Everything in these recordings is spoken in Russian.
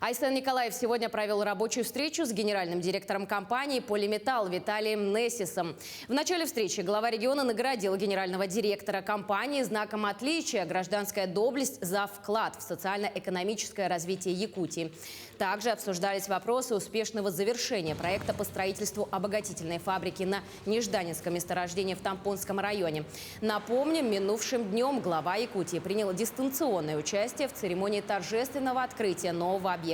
Айсен Николаев сегодня провел рабочую встречу с генеральным директором компании «Полиметалл» Виталием Нессисом. В начале встречи глава региона наградил генерального директора компании знаком отличия «Гражданская доблесть» за вклад в социально-экономическое развитие Якутии. Также обсуждались вопросы успешного завершения проекта по строительству обогатительной фабрики на Нежданинском месторождении в Тампонском районе. Напомним, минувшим днем глава Якутии принял дистанционное участие в церемонии торжественного открытия нового объекта.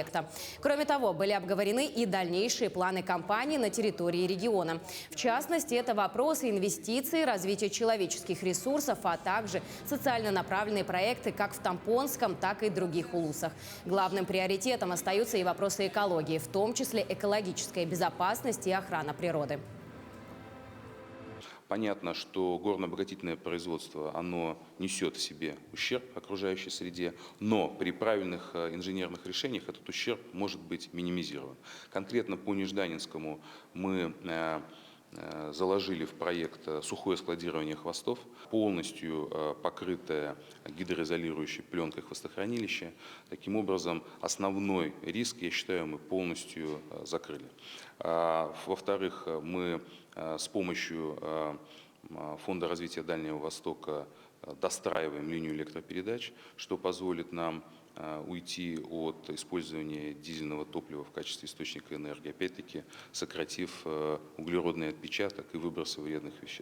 Кроме того, были обговорены и дальнейшие планы компании на территории региона. В частности, это вопросы инвестиций, развития человеческих ресурсов, а также социально направленные проекты как в Тампонском, так и других улусах. Главным приоритетом остаются и вопросы экологии, в том числе экологическая безопасность и охрана природы. Понятно, что горно-обогатительное производство, оно несет в себе ущерб окружающей среде, но при правильных инженерных решениях этот ущерб может быть минимизирован. Конкретно по Нежданинскому мы заложили в проект сухое складирование хвостов, полностью покрытое гидроизолирующей пленкой хвостохранилище. Таким образом, основной риск, я считаю, мы полностью закрыли. Во-вторых, мы с помощью Фонда развития Дальнего Востока достраиваем линию электропередач, что позволит нам уйти от использования дизельного топлива в качестве источника энергии, опять-таки сократив углеродный отпечаток и выбросы вредных веществ.